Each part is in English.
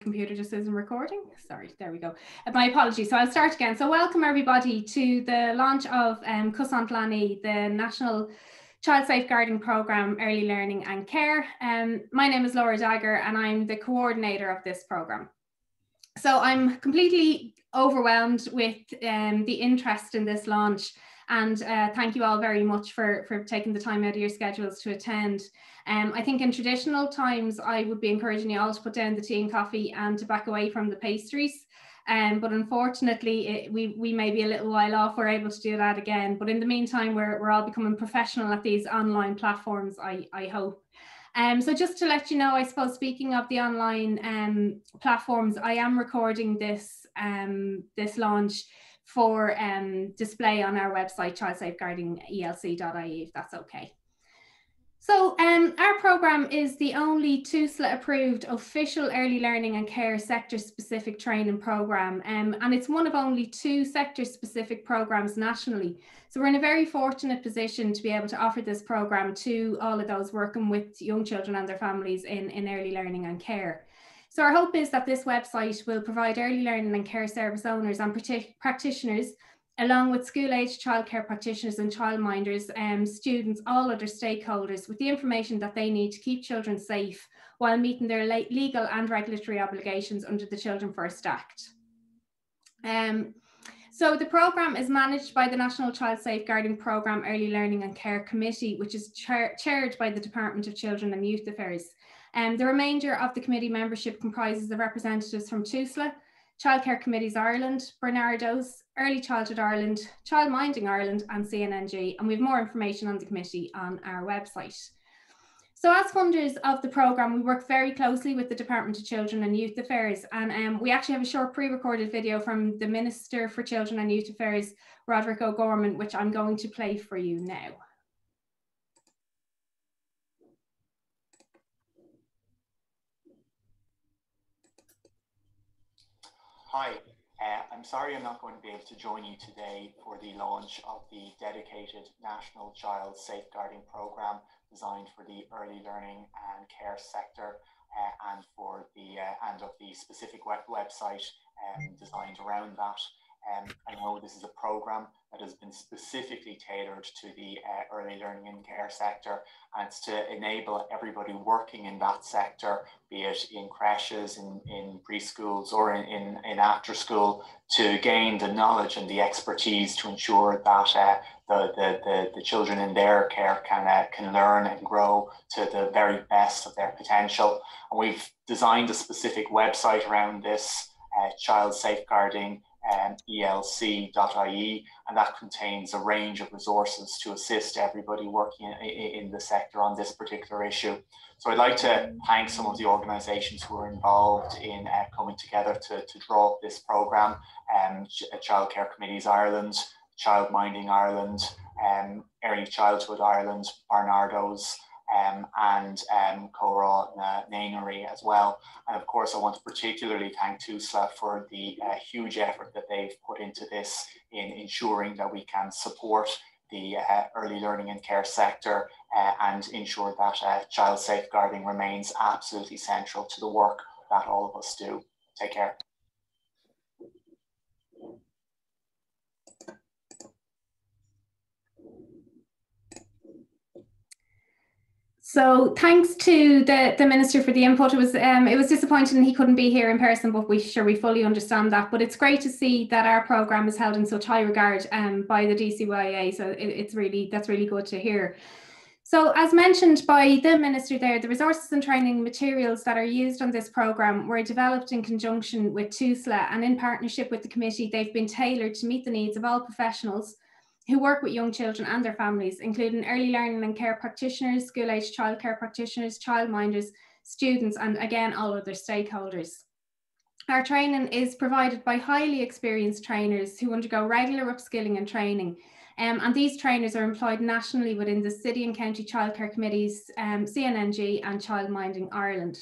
Computer just isn't recording. Sorry, there we go. My apologies. So I'll start again. So welcome everybody to the launch of Cosant Lani, the National Child Safeguarding Programme, Early Learning and Care. My name is Laura Dagger and I'm the coordinator of this programme. So I'm completely overwhelmed with the interest in this launch, and thank you all very much for taking the time out of your schedules to attend. I think in traditional times, I would be encouraging you all to put down the tea and coffee and to back away from the pastries. But unfortunately, we may be a little while off. We're able to do that again. But in the meantime, we're all becoming professional at these online platforms, I hope. So just to let you know, I suppose, speaking of the online platforms, I am recording this, this launch for display on our website, childsafeguardingelc.ie, if that's okay. So our programme is the only TUSLA approved official early learning and care sector specific training programme, and it's one of only 2 sector specific programmes nationally. So we're in a very fortunate position to be able to offer this programme to all of those working with young children and their families in early learning and care. So our hope is that this website will provide early learning and care service owners and practitioners, along with school-aged childcare practitioners and childminders, students, all other stakeholders, with the information that they need to keep children safe while meeting their legal and regulatory obligations under the Children First Act. So the programme is managed by the National Child Safeguarding Programme Early Learning and Care Committee, which is chaired by the Department of Children and Youth Affairs. The remainder of the committee membership comprises of representatives from TUSLA, Childcare Committees Ireland, Barnardo's, Early Childhood Ireland, Childminding Ireland and CNNG, and we have more information on the committee on our website. So as funders of the programme, we work very closely with the Department of Children and Youth Affairs, and we actually have a short pre-recorded video from the Minister for Children and Youth Affairs, Roderick O'Gorman, which I'm going to play for you now. Hi, I'm sorry I'm not going to be able to join you today for the launch of the dedicated National Child Safeguarding Programme designed for the early learning and care sector and for the of the specific website designed around that. I know this is a programme that has been specifically tailored to the early learning and care sector, and it's to enable everybody working in that sector, be it in creches, in preschools or in after school, to gain the knowledge and the expertise to ensure that the children in their care can learn and grow to the very best of their potential. And we've designed a specific website around this, child safeguarding elc.ie, and that contains a range of resources to assist everybody working in the sector on this particular issue. So I'd like to thank some of the organisations who are involved in coming together to draw up this programme, Childcare Committees Ireland, Childminding Ireland, Early Childhood Ireland, Barnardo's, and Cora Nanery as well. And of course, I want to particularly thank TUSLA for the huge effort that they've put into this in ensuring that we can support the early learning and care sector and ensure that child safeguarding remains absolutely central to the work that all of us do. Take care. So thanks to the Minister for the input. It was disappointing he couldn't be here in person, but we fully understand that. But it's great to see that our programme is held in such high regard by the DCYA. So that's really good to hear. So as mentioned by the Minister there, the resources and training materials that are used on this programme were developed in conjunction with TUSLA, and in partnership with the committee, they've been tailored to meet the needs of all professionals who work with young children and their families, including early learning and care practitioners, school-aged childcare practitioners, childminders, students, and again, all other stakeholders. Our training is provided by highly experienced trainers who undergo regular upskilling and training. And these trainers are employed nationally within the City and County Childcare Committees, CNNG and Childminding Ireland.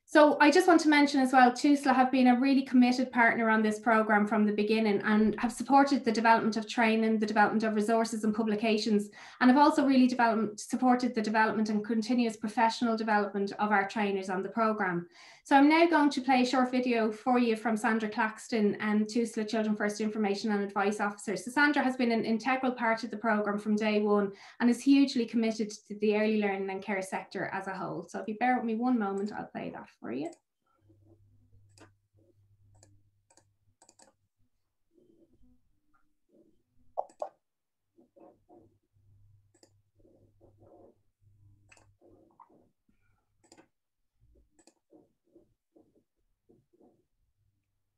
So I just want to mention as well, TUSLA have been a really committed partner on this programme from the beginning and have supported the development of training, the development of resources and publications, and have also really supported the development and continuous professional development of our trainers on the programme. So I'm now going to play a short video for you from Sandra Claxton, TUSLA Children First Information and Advice Officer. So Sandra has been an integral part of the programme from day one and is hugely committed to the early learning and care sector as a whole. So if you bear with me one moment, I'll play that for you.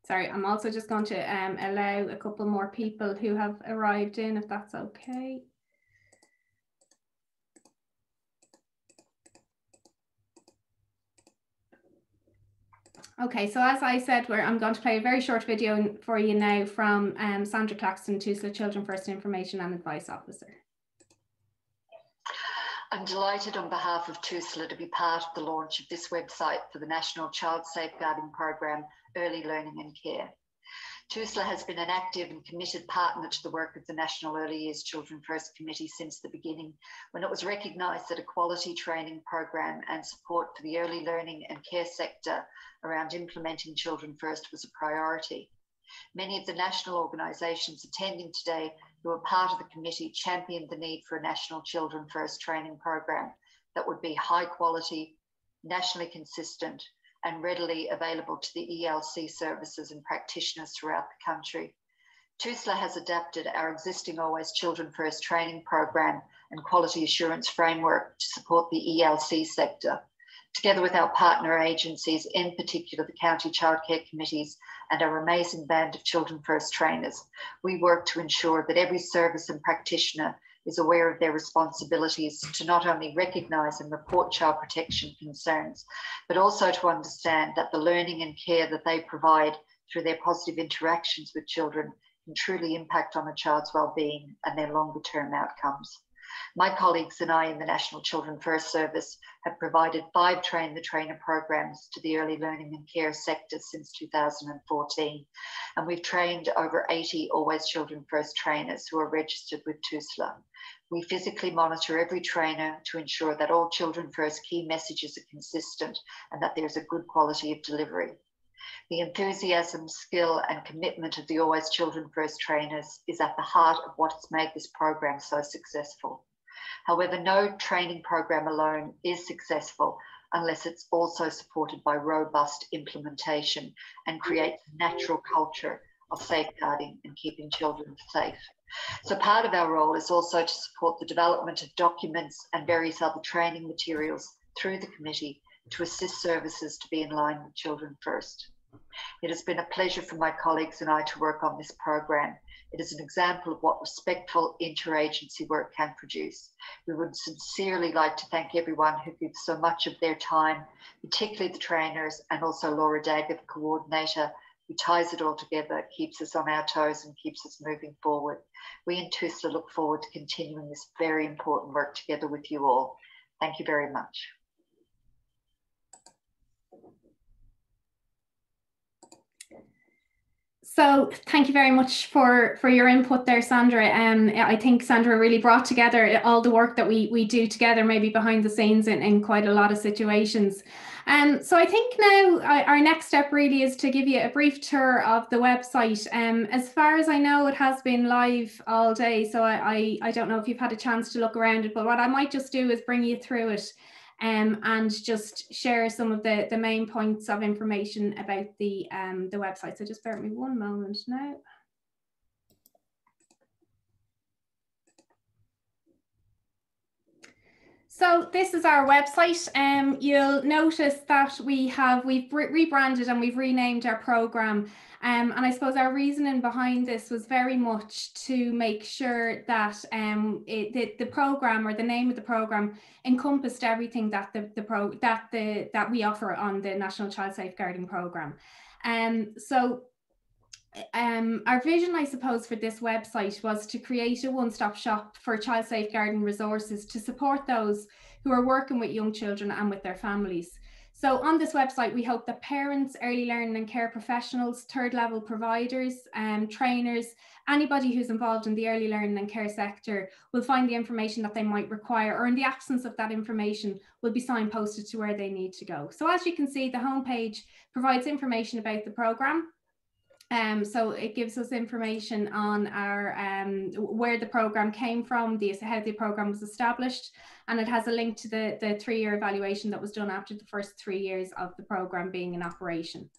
Sorry, I'm also just going to allow a couple more people who have arrived in, if that's okay. Okay, so as I said, I'm going to play a very short video for you now from Sandra Claxton, TUSLA Children First Information and Advice Officer. I'm delighted on behalf of TUSLA to be part of the launch of this website for the National Child Safeguarding Program, Early Learning and Care. TUSLA has been an active and committed partner to the work of the National Early Years Children First Committee since the beginning, when it was recognised that a quality training program and support for the early learning and care sector around implementing Children First was a priority. Many of the national organisations attending today who are part of the committee championed the need for a National Children First training program that would be high quality, nationally consistent, and readily available to the ELC services and practitioners throughout the country. TUSLA has adapted our existing Always Children First training program and quality assurance framework to support the ELC sector. Together with our partner agencies, in particular the county childcare committees and our amazing band of Children First trainers, we work to ensure that every service and practitioner is aware of their responsibilities to not only recognise and report child protection concerns, but also to understand that the learning and care that they provide through their positive interactions with children can truly impact on a child's well-being and their longer-term outcomes. My colleagues and I in the National Children First Service have provided 5 Train the Trainer programs to the early learning and care sector since 2014, and we've trained over 80 Always Children First trainers who are registered with TUSLA. We physically monitor every trainer to ensure that all Children First key messages are consistent and that there's a good quality of delivery. The enthusiasm, skill and commitment of the Always Children First trainers is at the heart of what has made this program so successful. However, no training program alone is successful unless it's also supported by robust implementation and creates a natural culture of safeguarding and keeping children safe. So part of our role is also to support the development of documents and various other training materials through the committee to assist services to be in line with Children First. It has been a pleasure for my colleagues and I to work on this program. It is an example of what respectful interagency work can produce. We would sincerely like to thank everyone who gives so much of their time, particularly the trainers, and also Laura Dagger, the coordinator, who ties it all together, keeps us on our toes and keeps us moving forward. We in TUSLA look forward to continuing this very important work together with you all. Thank you very much. So thank you very much for your input there, Sandra. I think Sandra really brought together all the work that we do together, maybe behind the scenes in quite a lot of situations. So I think now our next step really is to give you a brief tour of the website. As far as I know, it has been live all day, so I don't know if you've had a chance to look around it, but what I might just do is bring you through it and just share some of the main points of information about the website. So just bear with me one moment now. So this is our website. You'll notice that we've rebranded and we've renamed our programme. And I suppose our reasoning behind this was very much to make sure that the programme, or the name of the programme, encompassed everything that that we offer on the National Child Safeguarding Programme. So our vision, I suppose, for this website was to create a one-stop shop for child safeguarding resources to support those who are working with young children and with their families. So on this website, we hope that parents, early learning and care professionals, third level providers, trainers, anybody who's involved in the early learning and care sector will find the information that they might require, or in the absence of that information will be signposted to where they need to go. So as you can see, the homepage provides information about the programme. So it gives us information on our where the programme came from, how the programme was established, and it has a link to the 3-year evaluation that was done after the first 3 years of the programme being in operation.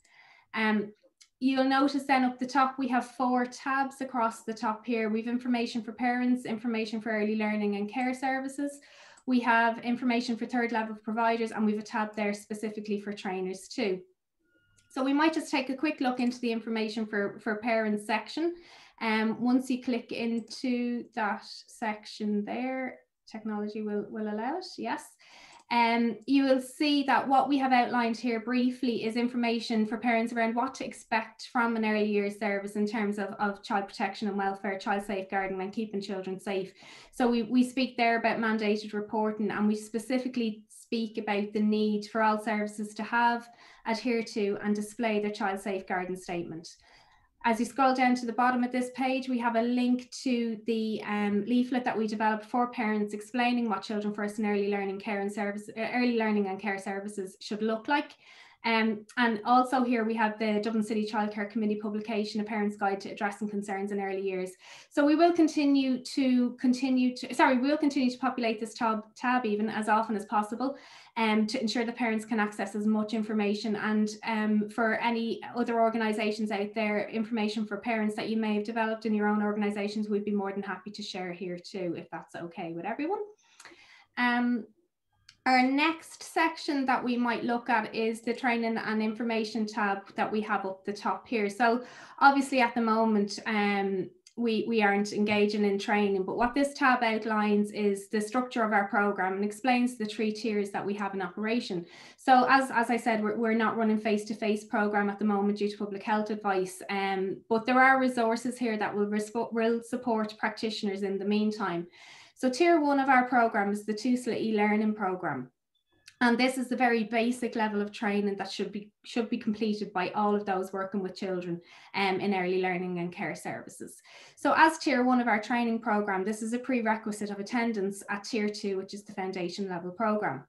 You'll notice then up the top we have 4 tabs across the top here. We've information for parents, information for early learning and care services. We have information for third level providers, and we have a tab there specifically for trainers too. So we might just take a quick look into the information for parents section. Once you click into that section there, technology will allow it, yes. You will see that what we have outlined here briefly is information for parents around what to expect from an early years service in terms of child protection and welfare, child safeguarding and keeping children safe. So we speak there about mandated reporting, and we specifically speak about the need for all services to have, adhere to and display their child safeguarding statement. As you scroll down to the bottom of this page, we have a link to the leaflet that we developed for parents explaining what Children First and early learning and care services should look like. And also here we have the Dublin City Childcare Committee publication, A Parent's Guide to Addressing Concerns in Early Years. So we will continue to populate this tab even as often as possible, to ensure that parents can access as much information, and for any other organisations out there, information for parents that you may have developed in your own organisations, we'd be more than happy to share here too, if that's okay with everyone. Our next section that we might look at is the training and information tab that we have up the top here. So obviously at the moment, we aren't engaging in training, but what this tab outlines is the structure of our programme and explains the 3 tiers that we have in operation. So as I said, we're not running face-to-face programme at the moment due to public health advice, but there are resources here that will support practitioners in the meantime. So tier 1 of our programme is the TUSLA e-learning programme. And this is the very basic level of training that should be completed by all of those working with children in early learning and care services. So as tier 1 of our training programme, this is a prerequisite of attendance at tier 2, which is the foundation level programme.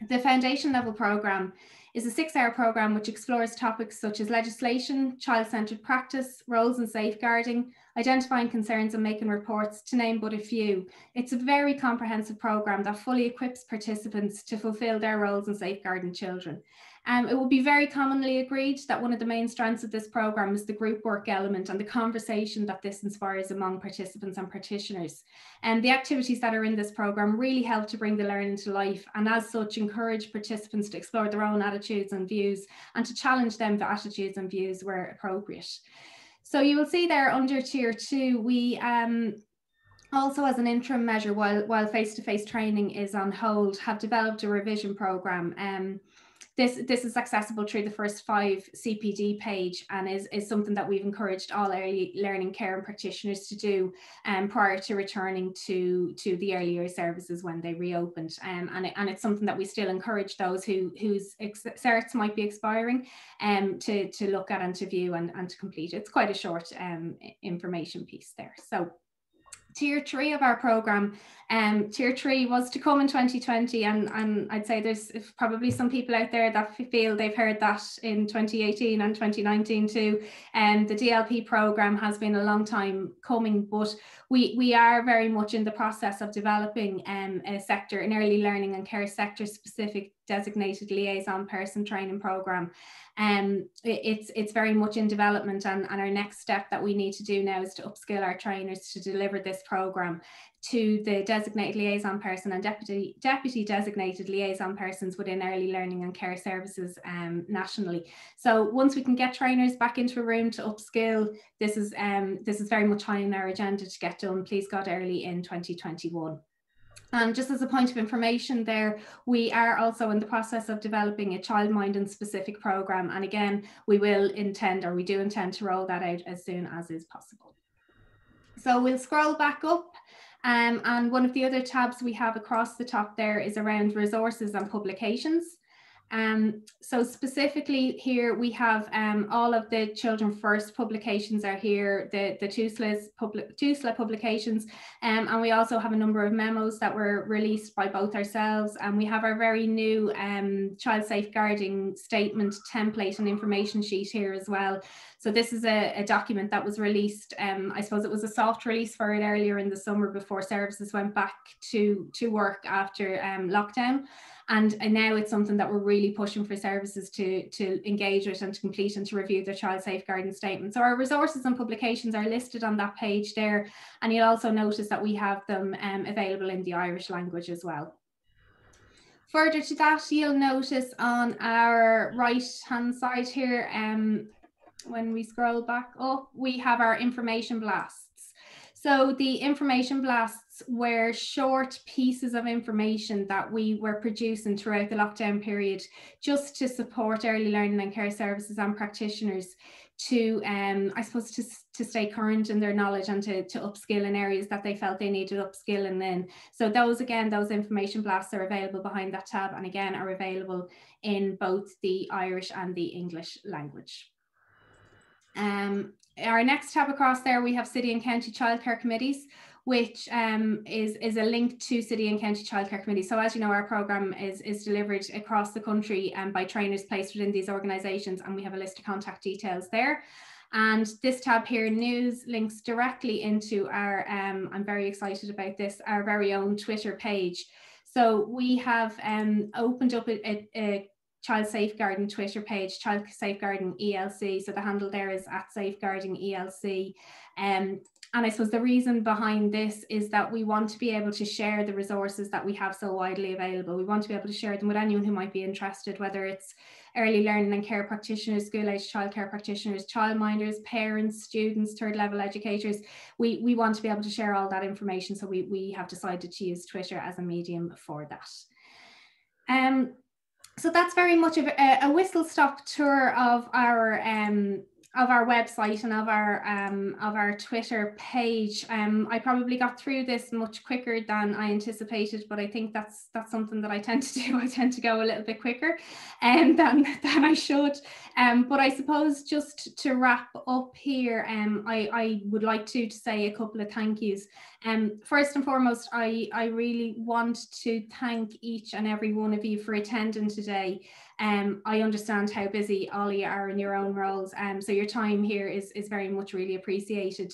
The foundation level programme is a 6-hour programme which explores topics such as legislation, child-centred practice, roles and safeguarding, identifying concerns and making reports, to name but a few. It's a very comprehensive programme that fully equips participants to fulfil their roles in safeguarding children. It will be very commonly agreed that one of the main strengths of this programme is the group work element and the conversation that this inspires among participants and practitioners. And the activities that are in this programme really help to bring the learning to life, and as such encourage participants to explore their own attitudes and views and to challenge them for attitudes and views where appropriate. So you will see there under tier 2, we also, as an interim measure, while face-to-face training is on hold, have developed a revision programme. This is accessible through the first 5 CPD page, and is something that we've encouraged all early learning care and practitioners to do prior to returning to the early years services when they reopened. And it's something that we still encourage those whose certs might be expiring to look at and to view and to complete. It's quite a short information piece there. So tier 3 of our programme, tier 3 was to come in 2020, and I'd say there's probably some people out there that feel they've heard that in 2018 and 2019 too. The DLP programme has been a long time coming, but we are very much in the process of developing a sector, an early learning and care sector specific designated liaison person training programme. It's very much in development, and our next step that we need to do now is to upskill our trainers to deliver this programme to the designated liaison person and deputy designated liaison persons within early learning and care services nationally. So once we can get trainers back into a room to upskill, this is very much high on our agenda to get done, please God, early in 2021. And just as a point of information there, we are also in the process of developing a childminding specific programme. And again, we do intend to roll that out as soon as is possible. So we'll scroll back up. And one of the other tabs we have across the top there is around resources and publications. So specifically here we have all of the Children First publications are here, the TUSLA publications, and we also have a number of memos that were released by both ourselves, and we have our very new child safeguarding statement template and information sheet here as well. So this is a document that was released, I suppose it was a soft release for it earlier in the summer before services went back to work after lockdown. And now it's something that we're really pushing for services to engage with and to complete and to review their child safeguarding statement. So our resources and publications are listed on that page there. And you'll also notice that we have them available in the Irish language as well. Further to that, you'll notice on our right-hand side here, when we scroll back up, we have our information blasts. So the information blasts were short pieces of information that we were producing throughout the lockdown period, just to support early learning and care services and practitioners to, I suppose, to stay current in their knowledge and to upskill in areas that they felt they needed upskilling in. So those, again, those information blasts are available behind that tab, and again, are available in both the Irish and the English language. Our next tab across there, we have City and County Childcare Committees, which is a link to City and County Childcare Committees. So as you know, our programme is delivered across the country by trainers placed within these organisations, and we have a list of contact details there. And this tab here, News, links directly into our, I'm very excited about this, our very own Twitter page. So we have opened up a Child Safeguarding Twitter page, Child Safeguarding ELC. So the handle there is @safeguarding-ELC. And I suppose the reason behind this is that we want to be able to share the resources that we have so widely available. We want to be able to share them with anyone who might be interested, whether it's early learning and care practitioners, school-aged childcare practitioners, childminders, parents, students, third-level educators. We want to be able to share all that information, so we have decided to use Twitter as a medium for that. So that's very much of a whistle-stop tour of our website and of our Twitter page. I probably got through this much quicker than I anticipated, but I think that's something that I tend to do. I tend to go a little bit quicker than I should. But I suppose just to wrap up here, I would like to say a couple of thank yous. First and foremost, I really want to thank each and every one of you for attending today. I understand how busy all of you are in your own roles, so your time here is very much really appreciated.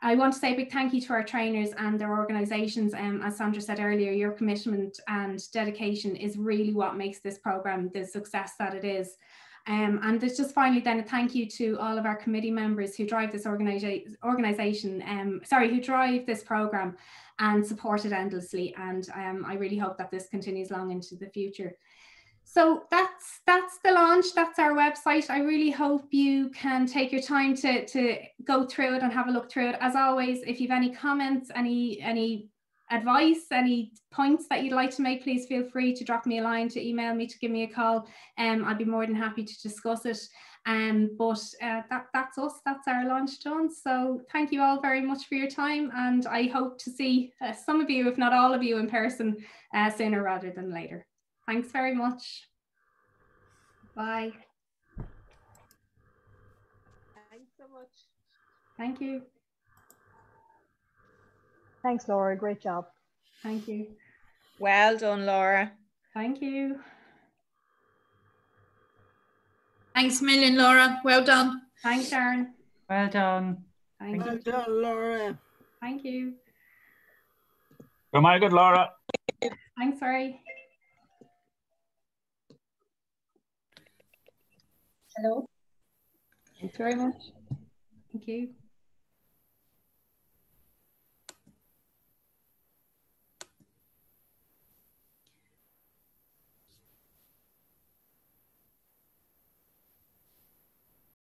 I want to say a big thank you to our trainers and their organisations. As Sandra said earlier, your commitment and dedication is really what makes this programme the success that it is. And there's just finally then a thank you to all of our committee members who drive this who drive this programme and support it endlessly. And I really hope that this continues long into the future. So that's the launch, that's our website. I really hope you can take your time to go through it and have a look through it. As always, if you have any comments, any advice, any points that you'd like to make, please feel free to drop me a line, to email me, to give me a call. I'd be more than happy to discuss it. That's us, that's our launch done. So thank you all very much for your time, and I hope to see some of you, if not all of you, in person sooner rather than later. Thanks very much. Bye. Thanks so much. Thank you. Thanks, Laura. Great job. Thank you. Well done, Laura. Thank you. Thanks a million, Laura. Well done. Thanks, Sharon. Well done. Thank you. Well done, Laura. Thank you. Oh my good, Laura. Thanks, sorry. Hello. Thanks very much. Thank you.